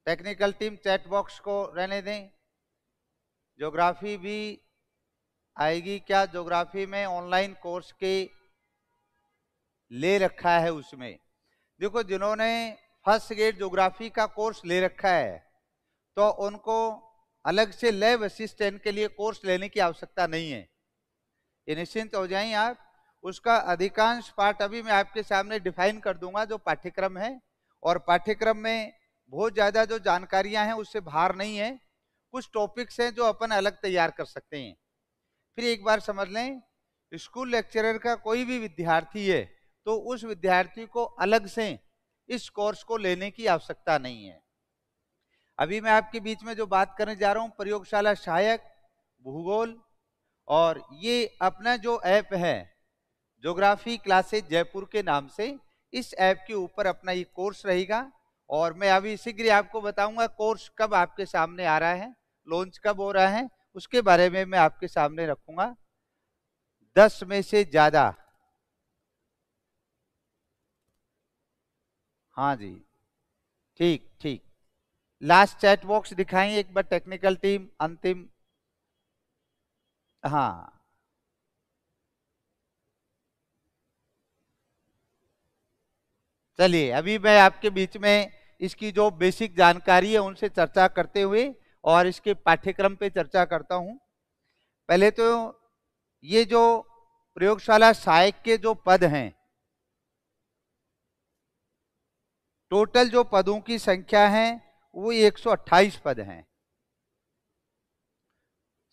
Technical team chat box को रहने दें। ज्योग्राफी भी आएगी क्या? ज्योग्राफी में ऑनलाइन कोर्स के ले रखा है, उसमें देखो जिन्होंने फर्स्ट ग्रेड ज्योग्राफी का कोर्स ले रखा है तो उनको अलग से लैब असिस्टेंट के लिए कोर्स लेने की आवश्यकता नहीं है, ये निश्चिंत हो जाएं आप। उसका अधिकांश पार्ट अभी मैं आपके सामने डिफाइन कर दूंगा जो पाठ्यक्रम है, और पाठ्यक्रम में बहुत ज्यादा जो जानकारियां हैं उससे बाहर नहीं है, कुछ टॉपिक्स हैं जो अपन अलग तैयार कर सकते हैं। फिर एक बार समझ लें, स्कूल लेक्चरर का कोई भी विद्यार्थी है तो उस विद्यार्थी को अलग से इस कोर्स को लेने की आवश्यकता नहीं है। अभी मैं आपके बीच में जो बात करने जा रहा हूं, प्रयोगशाला सहायक भूगोल, और ये अपना जो ऐप है ज्योग्राफी क्लासेज जयपुर के नाम से, इस ऐप के ऊपर अपना ये कोर्स रहेगा। और मैं अभी शीघ्र आपको बताऊंगा कोर्स कब आपके सामने आ रहा है, लॉन्च कब हो रहा है, उसके बारे में मैं आपके सामने रखूंगा। 10 में से ज्यादा, हाँ जी, ठीक ठीक। लास्ट चैट बॉक्स दिखाएं एक बार टेक्निकल टीम, अंतिम, हाँ चलिए अभी मैं आपके बीच में इसकी जो बेसिक जानकारी है उनसे चर्चा करते हुए और इसके पाठ्यक्रम पे चर्चा करता हूं। पहले तो ये जो प्रयोगशाला सहायक के जो पद हैं, टोटल जो पदों की संख्या है वो 128 पद हैं।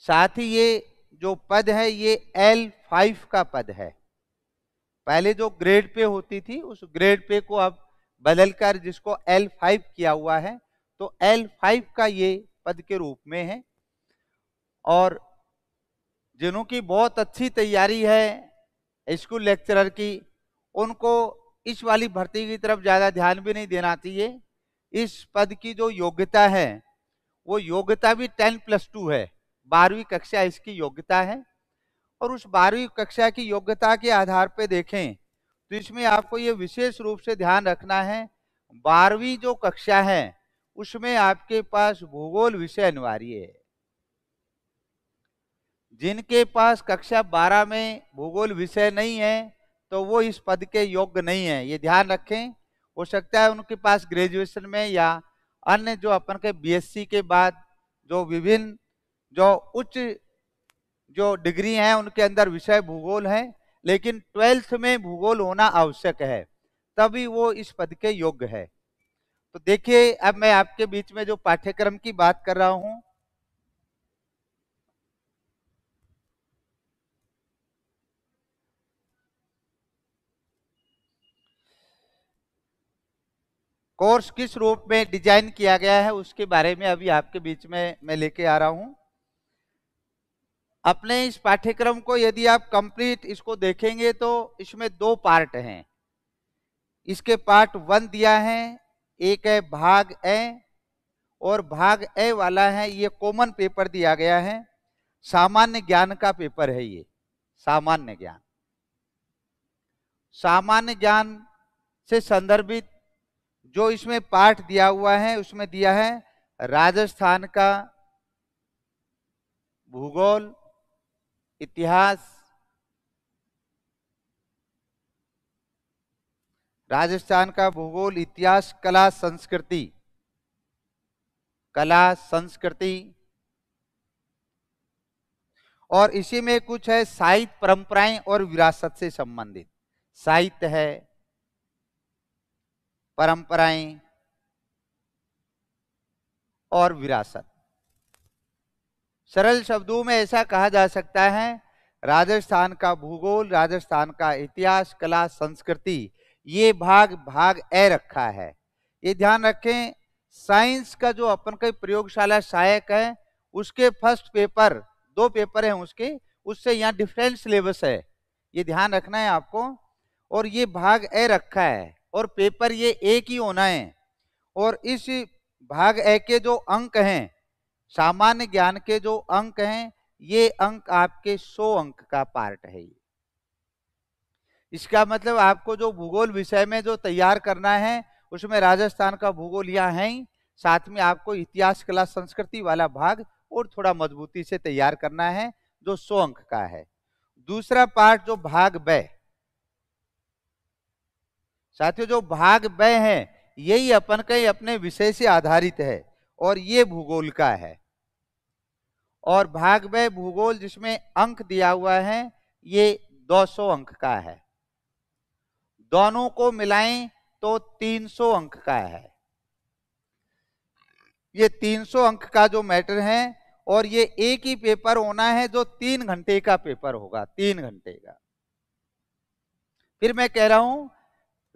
साथ ही ये जो पद है ये L5 का पद है। पहले जो ग्रेड पे होती थी उस ग्रेड पे को अब बदलकर जिसको L5 किया हुआ है, तो L5 का ये पद के रूप में है। और जिन्हों की बहुत अच्छी तैयारी है स्कूल लेक्चरर की, उनको इस वाली भर्ती की तरफ ज्यादा ध्यान भी नहीं देना चाहिए। इस पद की जो योग्यता है वो योग्यता भी 10+2 है, 12वीं कक्षा इसकी योग्यता है। और उस 12वीं कक्षा की योग्यता के आधार पे देखें तो इसमें आपको ये विशेष रूप से ध्यान रखना है, 12वीं जो कक्षा है उसमें आपके पास भूगोल विषय अनिवार्य है। जिनके पास कक्षा 12 में भूगोल विषय नहीं है तो वो इस पद के योग्य नहीं है, ये ध्यान रखें। हो सकता है उनके पास ग्रेजुएशन में या अन्य जो अपन के बीएससी के बाद जो विभिन्न जो उच्च जो डिग्री हैं उनके अंदर विषय भूगोल है, लेकिन 12th में भूगोल होना आवश्यक है, तभी वो इस पद के योग्य है। तो देखिए अब मैं आपके बीच में जो पाठ्यक्रम की बात कर रहा हूं, कोर्स किस रूप में डिजाइन किया गया है उसके बारे में अभी आपके बीच में मैं लेके आ रहा हूं। अपने इस पाठ्यक्रम को यदि आप कंप्लीट इसको देखेंगे तो इसमें 2 पार्ट हैं। इसके पार्ट 1 दिया है, एक है भाग ए, और भाग ए वाला है ये कॉमन पेपर दिया गया है, सामान्य ज्ञान का पेपर है ये। सामान्य ज्ञान, सामान्य ज्ञान से संदर्भित जो इसमें पाठ दिया हुआ है उसमें दिया है राजस्थान का भूगोल, इतिहास, राजस्थान का भूगोल, इतिहास, कला, संस्कृति, कला संस्कृति, और इसी में कुछ है साहित्य, परंपराएं और विरासत से संबंधित। साहित्य है, परंपराएं और विरासत। सरल शब्दों में ऐसा कहा जा सकता है, राजस्थान का भूगोल, राजस्थान का इतिहास, कला, संस्कृति, ये भाग ए रखा है। ये ध्यान रखें, साइंस का जो अपन का प्रयोगशाला सहायक है उसके फर्स्ट पेपर, 2 पेपर हैं उसके, उससे यहाँ डिफरेंट सिलेबस है, ये ध्यान रखना है आपको। और ये भाग ए रखा है और पेपर ये एक ही होना है। और इस भाग ए के जो अंक हैं, सामान्य ज्ञान के जो अंक हैं, ये अंक आपके 100 अंक का पार्ट है। इसका मतलब आपको जो भूगोल विषय में जो तैयार करना है उसमें राजस्थान का भूगोल यहाँ है ही, साथ में आपको इतिहास कला संस्कृति वाला भाग और थोड़ा मजबूती से तैयार करना है, जो 100 अंक का है। दूसरा पार्ट जो भाग ब, साथियों जो भाग ब है यही अपन के अपने विषय से आधारित है और ये भूगोल का है। और भाग ब भूगोल जिसमें अंक दिया हुआ है ये 200 अंक का है, दोनों को मिलाएं तो 300 अंक का है। ये 300 अंक का जो मैटर है और ये एक ही पेपर होना है जो 3 घंटे का पेपर होगा, 3 घंटे का। फिर मैं कह रहा हूं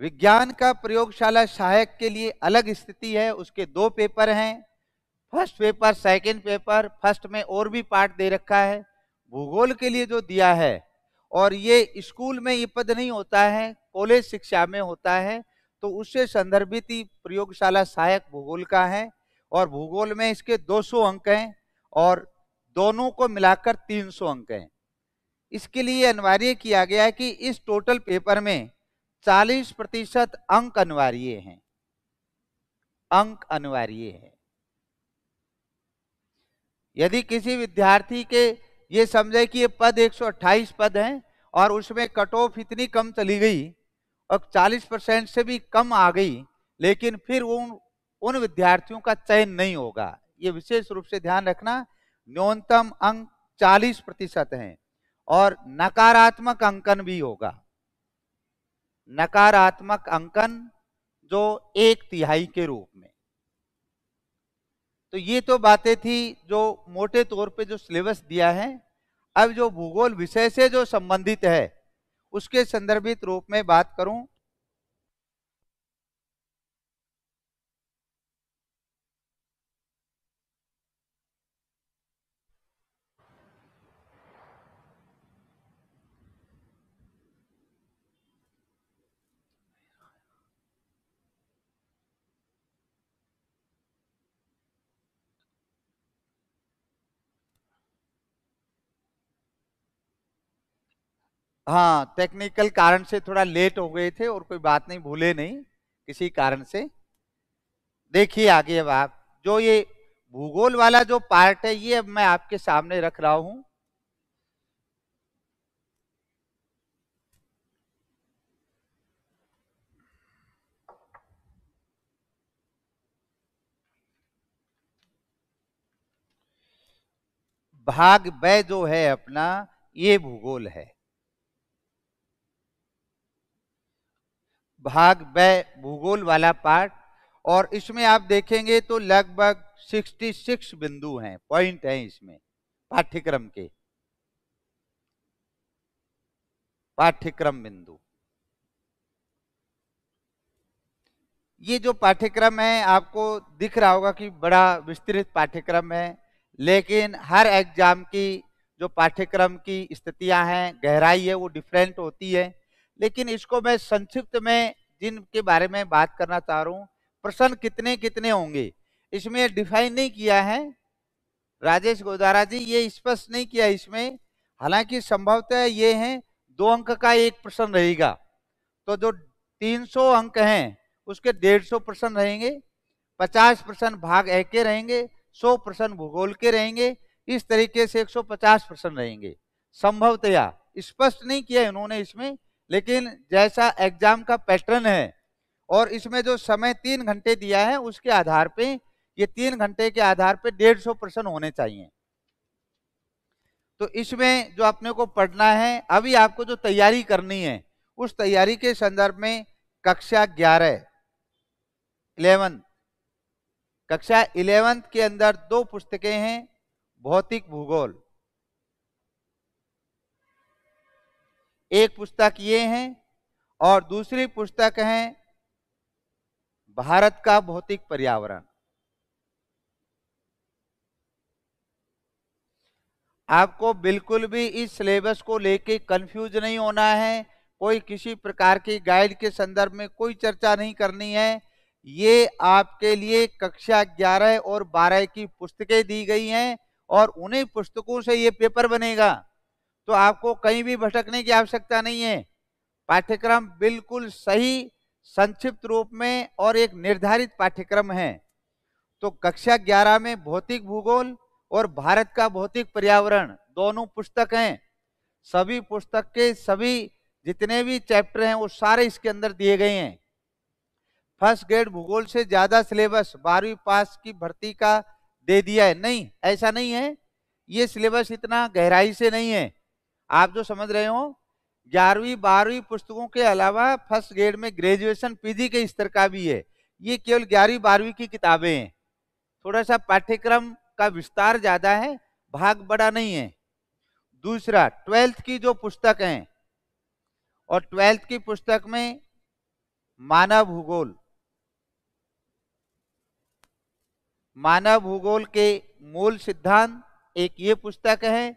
विज्ञान का प्रयोगशाला सहायक के लिए अलग स्थिति है, उसके 2 पेपर हैं, first paper second paper. First में और भी पार्ट दे रखा है, भूगोल के लिए जो दिया है, और ये स्कूल में ये पद नहीं होता है, कॉलेज शिक्षा में होता है, तो उससे संदर्भित ही प्रयोगशाला सहायक भूगोल का है। और भूगोल में इसके 200 अंक हैं और दोनों को मिलाकर 300 अंक हैं। इसके लिए अनिवार्य किया गया है कि इस टोटल पेपर में 40% अंक अनिवार्य हैं, अंक अनिवार्य है। यदि किसी विद्यार्थी के ये समझे कि ये पद 128 पद हैं और उसमें कट ऑफ इतनी कम चली गई और 40% से भी कम आ गई, लेकिन फिर उन विद्यार्थियों का चयन नहीं होगा। ये विशेष रूप से ध्यान रखना, न्यूनतम अंक 40% हैं और नकारात्मक अंकन भी होगा, नकारात्मक अंकन जो 1/3 के रूप में। तो ये तो बातें थी जो मोटे तौर पे जो सिलेबस दिया है। अब जो भूगोल विषय से जो संबंधित है उसके संदर्भित रूप में बात करूं, हाँ टेक्निकल कारण से थोड़ा लेट हो गए थे और कोई बात नहीं, भूले नहीं किसी कारण से। देखिए आगे अब आप जो ये भूगोल वाला जो पार्ट है ये अब मैं आपके सामने रख रहा हूं। भाग ब जो है अपना ये भूगोल है, भाग ब भूगोल वाला पार्ट। और इसमें आप देखेंगे तो लगभग 66 बिंदु हैं, पॉइंट हैं इसमें पाठ्यक्रम के, पाठ्यक्रम बिंदु। ये जो पाठ्यक्रम है आपको दिख रहा होगा कि बड़ा विस्तृत पाठ्यक्रम है, लेकिन हर एग्जाम की जो पाठ्यक्रम की स्थितियां हैं, गहराई है, वो डिफरेंट होती है। लेकिन इसको मैं संक्षिप्त में जिनके बारे में बात करना चाह रहा हूँ, प्रश्न कितने कितने होंगे इसमें डिफाइन नहीं किया है राजेश गोदारा जी, ये स्पष्ट नहीं किया इसमें। हालांकि संभवतः ये है 2 अंक का एक प्रश्न रहेगा, तो जो 300 अंक हैं उसके 150 प्रश्न रहेंगे, 50 प्रश्न भाग ए के रहेंगे, 100 प्रश्न भूगोल के रहेंगे, इस तरीके से 150 प्रश्न रहेंगे। संभवतया स्पष्ट नहीं किया इन्होंने इसमें, लेकिन जैसा एग्जाम का पैटर्न है और इसमें जो समय 3 घंटे दिया है उसके आधार पे, ये 3 घंटे के आधार पे 150 प्रश्न होने चाहिए। तो इसमें जो अपने को पढ़ना है, अभी आपको जो तैयारी करनी है उस तैयारी के संदर्भ में कक्षा 11 कक्षा 11 के अंदर 2 पुस्तकें हैं, भौतिक भूगोल, एक पुस्तक ये है और दूसरी पुस्तक है भारत का भौतिक पर्यावरण। आपको बिल्कुल भी इस सिलेबस को लेके कंफ्यूज नहीं होना है, कोई किसी प्रकार की गाइड के संदर्भ में कोई चर्चा नहीं करनी है। ये आपके लिए कक्षा 11 और 12 की पुस्तकें दी गई हैं और उन्हीं पुस्तकों से ये पेपर बनेगा, तो आपको कहीं भी भटकने की आवश्यकता नहीं है। पाठ्यक्रम बिल्कुल सही, संक्षिप्त रूप में और एक निर्धारित पाठ्यक्रम है। तो कक्षा 11 में भौतिक भूगोल और भारत का भौतिक पर्यावरण दोनों पुस्तक हैं। सभी पुस्तक के सभी जितने भी चैप्टर हैं वो सारे इसके अंदर दिए गए हैं। फर्स्ट ग्रेड भूगोल से ज्यादा सिलेबस 12वीं पास की भर्ती का दे दिया है, नहीं, ऐसा नहीं है। ये सिलेबस इतना गहराई से नहीं है। आप जो समझ रहे हो 11वीं 12वीं पुस्तकों के अलावा फर्स्ट ग्रेड में ग्रेजुएशन पीजी के स्तर का भी है। ये केवल 11वीं 12वीं की किताबें हैं। थोड़ा सा पाठ्यक्रम का विस्तार ज्यादा है, भाग बड़ा नहीं है। दूसरा 12th की जो पुस्तक है, और 12th की पुस्तक में मानव भूगोल के मूल सिद्धांत एक ये पुस्तक है,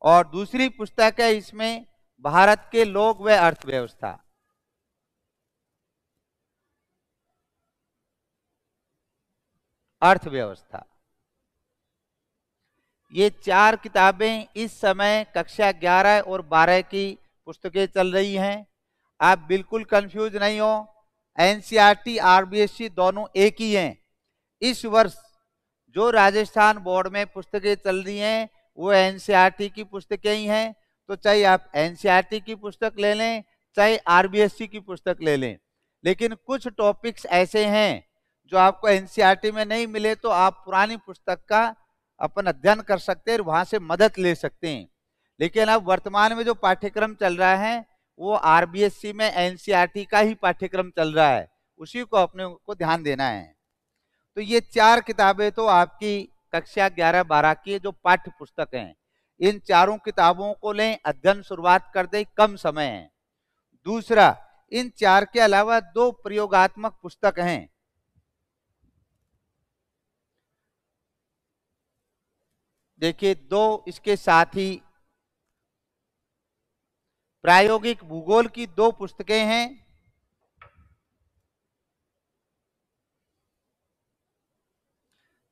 और दूसरी पुस्तक है इसमें भारत के लोक व अर्थव्यवस्था। ये 4 किताबें इस समय कक्षा 11 और 12 की पुस्तकें चल रही हैं। आप बिल्कुल कंफ्यूज नहीं हो, एनसीईआरटी आरबीएससी दोनों एक ही हैं। इस वर्ष जो राजस्थान बोर्ड में पुस्तकें चल रही हैं वो एनसीईआरटी की पुस्तकें ही हैं। तो चाहे आप एनसीईआरटी की पुस्तक ले लें, चाहे आरबीएससी की पुस्तक ले लें, लेकिन कुछ टॉपिक्स ऐसे हैं जो आपको एनसीईआरटी में नहीं मिले तो आप पुरानी पुस्तक का अपन अध्ययन कर सकते हैं, वहां से मदद ले सकते हैं। लेकिन अब वर्तमान में जो पाठ्यक्रम चल रहा है वो आरबीएससी में एनसीईआरटी का ही पाठ्यक्रम चल रहा है, उसी को अपने को ध्यान देना है। तो ये 4 किताबें तो आपकी कक्षा 11-12 की जो पाठ्य पुस्तक हैं, इन चारों किताबों को लें, अध्ययन शुरुआत कर दें, कम समय है। दूसरा, इन 4 के अलावा 2 प्रयोगात्मक पुस्तक हैं। देखिए 2 इसके साथ ही प्रायोगिक भूगोल की 2 पुस्तकें हैं।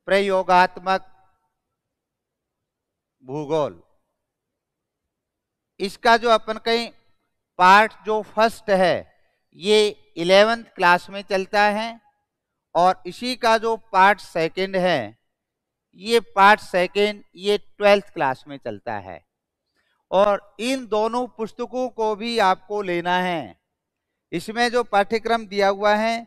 प्रयोगात्मक भूगोल, इसका जो अपन कहीं पार्ट जो फर्स्ट है ये 11th क्लास में चलता है, और इसी का जो पार्ट सेकंड है ये पार्ट सेकंड ये 12th क्लास में चलता है। और इन दोनों पुस्तकों को भी आपको लेना है। इसमें जो पाठ्यक्रम दिया हुआ है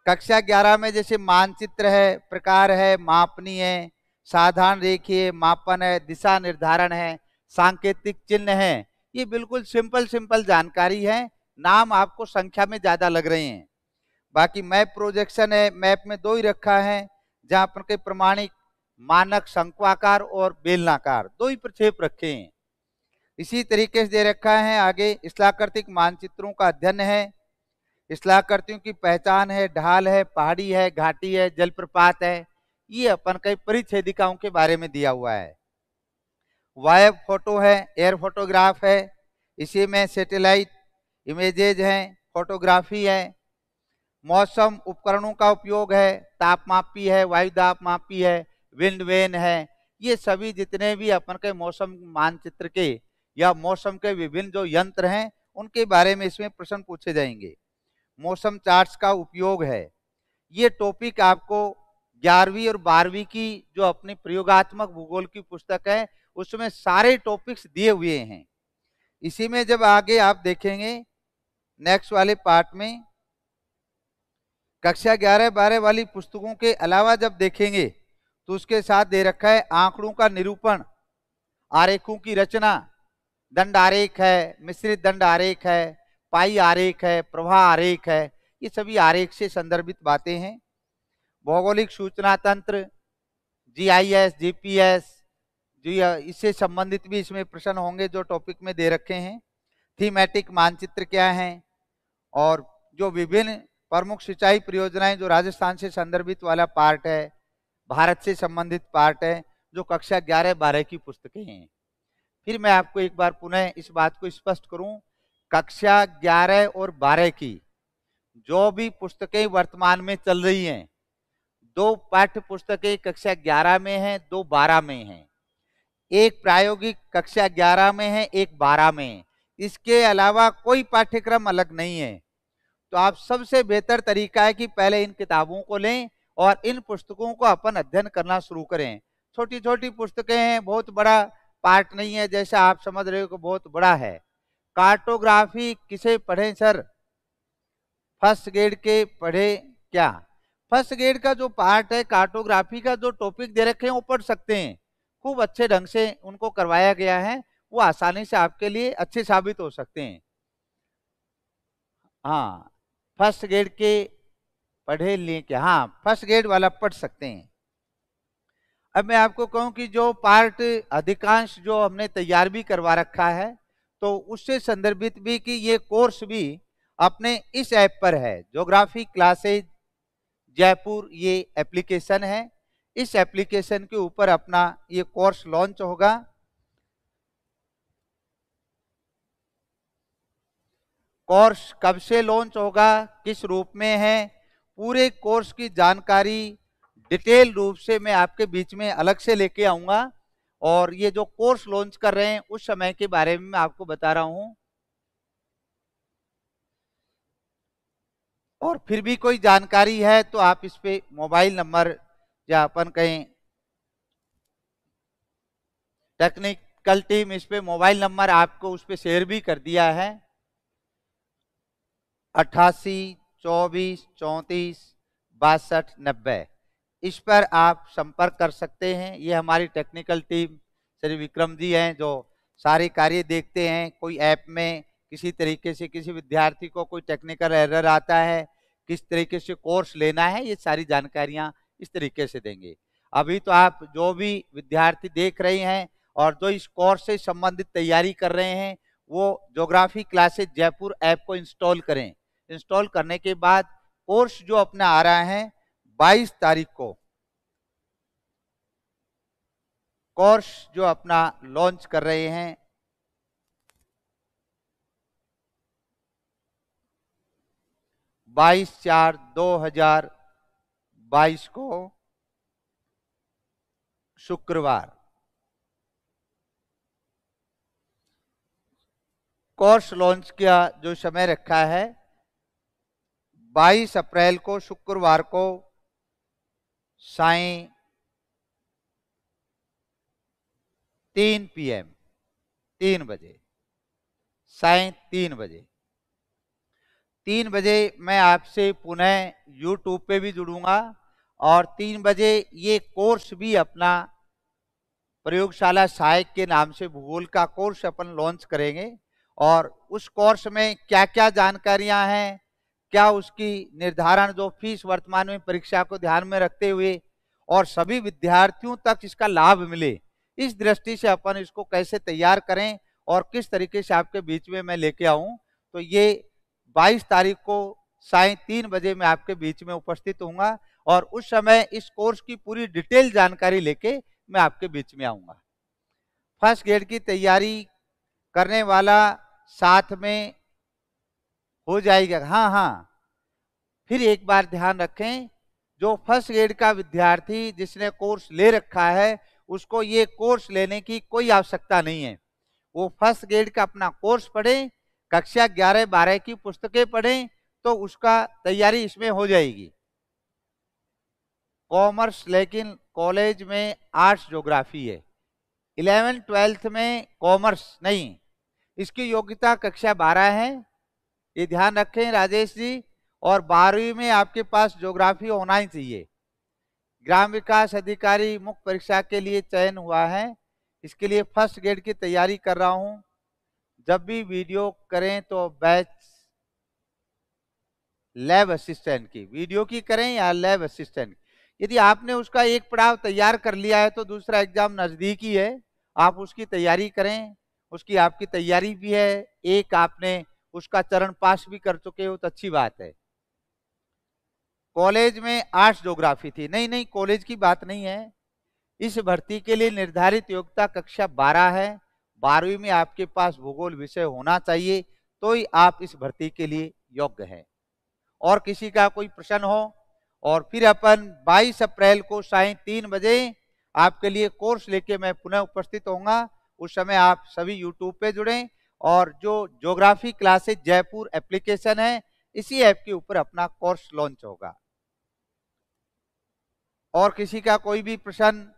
कक्षा 11 में जैसे मानचित्र है, प्रकार है, मापनी है, साधारण रेखीय मापन है, दिशा निर्धारण है, सांकेतिक चिन्ह है, ये बिल्कुल सिंपल जानकारी है। नाम आपको संख्या में ज्यादा लग रहे हैं। बाकी मैप प्रोजेक्शन है, मैप में 2 ही रखा है, जहां पर के प्रमाणिक मानक शंक्वाकार और बेलनाकार 2 ही प्रक्षेप रखे हैं। इसी तरीके से दे रखा है आगे स्थलाकृतिक मानचित्रों का अध्ययन है, स्थलाकृतियों की पहचान है, ढाल है, पहाड़ी है, घाटी है, जलप्रपात है, ये अपन कई परिच्छेदिकाओं के बारे में दिया हुआ है। वायब फोटो है, एयर फोटोग्राफ है, इसी में सैटेलाइट इमेजेज हैं, फोटोग्राफी है, मौसम उपकरणों का उपयोग है, तापमापी है, वायु दाब मापी है, विंड वेन है, ये सभी जितने भी अपन के मौसम मानचित्र के या मौसम के विभिन्न जो यंत्र हैं उनके बारे में इसमें प्रश्न पूछे जाएंगे। मौसम चार्ट्स का उपयोग है। ये टॉपिक आपको 11वीं और 12वीं की जो अपनी प्रयोगात्मक भूगोल की पुस्तक है उसमें सारे टॉपिक्स दिए हुए हैं। इसी में जब आगे आप देखेंगे नेक्स्ट वाले पार्ट में कक्षा 11-12 वाली पुस्तकों के अलावा जब देखेंगे तो उसके साथ दे रखा है आंकड़ों का निरूपण, आरेखों की रचना, दंड आरेख है, मिश्रित दंड आरेख है, पाई आरेख है, प्रवाह आरेख है, ये सभी आरेख से संदर्भित बातें हैं। भौगोलिक सूचना तंत्र, जीआईएस, जीपीएस, जो इससे संबंधित भी इसमें प्रश्न होंगे जो टॉपिक में दे रखे हैं। थीमेटिक मानचित्र क्या है, और जो विभिन्न प्रमुख सिंचाई परियोजनाएं जो राजस्थान से संदर्भित वाला पार्ट है, भारत से संबंधित पार्ट है, जो कक्षा 11-12 की पुस्तकें हैं। फिर मैं आपको एक बार पुनः इस बात को स्पष्ट करूं, कक्षा 11 और 12 की जो भी पुस्तकें वर्तमान में चल रही हैं, 2 पाठ्य पुस्तकें कक्षा 11 में हैं, 2 12 में हैं। एक प्रायोगिक कक्षा 11 में है, एक 12 में है। इसके अलावा कोई पाठ्यक्रम अलग नहीं है। तो आप सबसे बेहतर तरीका है कि पहले इन किताबों को लें और इन पुस्तकों को अपन अध्ययन करना शुरू करें। छोटी छोटी पुस्तकें हैं, बहुत बड़ा पार्ट नहीं है, जैसा आप समझ रहे हो कि बहुत बड़ा है। कार्टोग्राफी किसे पढ़े सर? फर्स्ट ग्रेड के पढ़े क्या? फर्स्ट ग्रेड का जो पार्ट है, कार्टोग्राफी का जो टॉपिक दे रखे हैं वो पढ़ सकते हैं, खूब अच्छे ढंग से उनको करवाया गया है, वो आसानी से आपके लिए अच्छे साबित हो सकते हैं। हाँ, फर्स्ट ग्रेड के पढ़े लें क्या? हाँ, फर्स्ट ग्रेड वाला पढ़ सकते हैं। अब मैं आपको कहूं कि जो पार्ट अधिकांश जो हमने तैयार भी करवा रखा है, तो उससे संदर्भित भी कि ये कोर्स भी अपने इस ऐप पर है, ज्योग्राफी क्लासेज जयपुर, ये एप्लीकेशन है। इस एप्लीकेशन के ऊपर अपना ये कोर्स लॉन्च होगा। कोर्स कब से लॉन्च होगा, किस रूप में है, पूरे कोर्स की जानकारी डिटेल रूप से मैं आपके बीच में अलग से लेके आऊंगा। और ये जो कोर्स लॉन्च कर रहे हैं उस समय के बारे में मैं आपको बता रहा हूं। और फिर भी कोई जानकारी है तो आप इस पे मोबाइल नंबर या अपन कहें टेक्निकल टीम इस पे मोबाइल नंबर आपको उस पे शेयर भी कर दिया है, 8824346290। इस पर आप संपर्क कर सकते हैं। ये हमारी टेक्निकल टीम श्री विक्रम जी हैं जो सारे कार्य देखते हैं। कोई ऐप में किसी तरीके से किसी विद्यार्थी को कोई टेक्निकल एरर आता है, किस तरीके से कोर्स लेना है, ये सारी जानकारियां इस तरीके से देंगे। अभी तो आप जो भी विद्यार्थी देख रहे हैं और जो इस कोर्स से संबंधित तैयारी कर रहे हैं, वो ज्योग्राफी क्लासेज जयपुर ऐप को इंस्टॉल करें। इंस्टॉल करने के बाद कोर्स जो अपना आ रहा है 22 तारीख को, कोर्स जो अपना लॉन्च कर रहे हैं 22/4/2022 को शुक्रवार, कोर्स लॉन्च का जो समय रखा है 22 अप्रैल को शुक्रवार को सायं 3 PM 3 बजे, सायं 3 बजे 3 बजे मैं आपसे पुनः YouTube पे भी जुड़ूंगा। और 3 बजे ये कोर्स भी अपना प्रयोगशाला सहायक के नाम से भूगोल का कोर्स अपन लॉन्च करेंगे। और उस कोर्स में क्या क्या जानकारियां हैं, क्या उसकी निर्धारण, जो फीस वर्तमान में परीक्षा को ध्यान में रखते हुए और सभी विद्यार्थियों तक इसका लाभ मिले, इस दृष्टि से अपन इसको कैसे तैयार करें और किस तरीके से आपके बीच में मैं लेके आऊं। तो ये 22 तारीख को सायं 3 बजे मैं आपके बीच में उपस्थित होऊंगा और उस समय इस कोर्स की पूरी डिटेल जानकारी लेके मैं आपके बीच में आऊंगा। फर्स्ट ग्रेड की तैयारी करने वाला साथ में हो जाएगा। हाँ हाँ, फिर एक बार ध्यान रखें, जो फर्स्ट ग्रेड का विद्यार्थी जिसने कोर्स ले रखा है उसको ये कोर्स लेने की कोई आवश्यकता नहीं है। वो फर्स्ट ग्रेड का अपना कोर्स पढ़े, कक्षा 11-12 की पुस्तकें पढ़ें तो उसका तैयारी इसमें हो जाएगी। कॉमर्स लेकिन कॉलेज में आर्ट्स ज्योग्राफी है, 11th-12th में कॉमर्स नहीं, इसकी योग्यता कक्षा 12 है, ये ध्यान रखें राजेश जी। और 12वीं में आपके पास ज्योग्राफी होना ही चाहिए। ग्राम विकास अधिकारी मुख्य परीक्षा के लिए चयन हुआ है, इसके लिए फर्स्ट ग्रेड की तैयारी कर रहा हूं। जब भी वीडियो करें तो बैच लैब असिस्टेंट की वीडियो की करें या लैब असिस्टेंट। यदि आपने उसका एक पड़ाव तैयार कर लिया है तो दूसरा एग्जाम नजदीकी है, आप उसकी तैयारी करें। उसकी आपकी तैयारी भी है, एक आपने उसका चरण पास भी कर चुके हो तो अच्छी बात है। कॉलेज में आर्ट्स ज्योग्राफी थी, नहीं नहीं कॉलेज की बात नहीं है। इस भर्ती के लिए निर्धारित योग्यता कक्षा 12 है, 12वीं में आपके पास भूगोल विषय होना चाहिए तो ही आप इस भर्ती के लिए योग्य हैं। और किसी का कोई प्रश्न हो, और फिर अपन 22 अप्रैल को सायं 3 बजे आपके लिए कोर्स लेके मैं पुनः उपस्थित होऊंगा। उस समय आप सभी यूट्यूब पे जुड़ें और जो ज्योग्राफी क्लासेज जयपुर एप्लीकेशन है, इसी ऐप के ऊपर अपना कोर्स लॉन्च होगा। और किसी का कोई भी प्रश्न?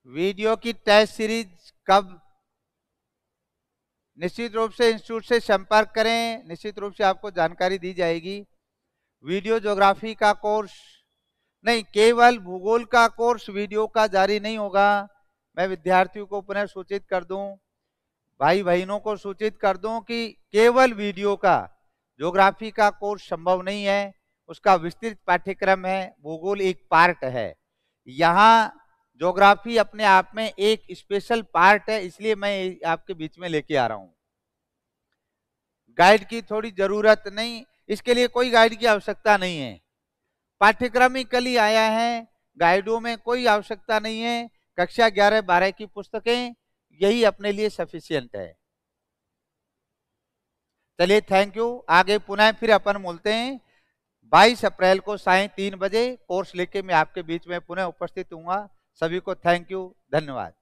वीडियो की टेस्ट सीरीज कब? निश्चित रूप से इंस्टीट्यूट से संपर्क करें, निश्चित रूप से आपको जानकारी दी जाएगी। वीडियो ज्योग्राफी का कोर्स नहीं, केवल भूगोल का कोर्स वीडियो का जारी नहीं होगा। मैं विद्यार्थियों को पुनः सूचित कर दूं, भाई बहनों को सूचित कर दूं कि केवल वीडियो का ज्योग्राफी का कोर्स संभव नहीं है, उसका विस्तृत पाठ्यक्रम है, भूगोल एक पार्ट है। यहाँ ज्योग्राफी अपने आप में एक स्पेशल पार्ट है, इसलिए मैं आपके बीच में लेके आ रहा हूं। गाइड की थोड़ी जरूरत नहीं, इसके लिए कोई गाइड की आवश्यकता नहीं है, पाठ्यक्रम ही कल ही आया है, गाइडों में कोई आवश्यकता नहीं है। कक्षा 11-12 की पुस्तकें यही अपने लिए सफिशियंट है। चलिए, थैंक यू। आगे पुनः फिर अपन मिलते हैं 22 अप्रैल को सायं 3 बजे कोर्स लेके मैं आपके बीच में पुनः उपस्थित हूँगा। सभी को थैंक यू, धन्यवाद।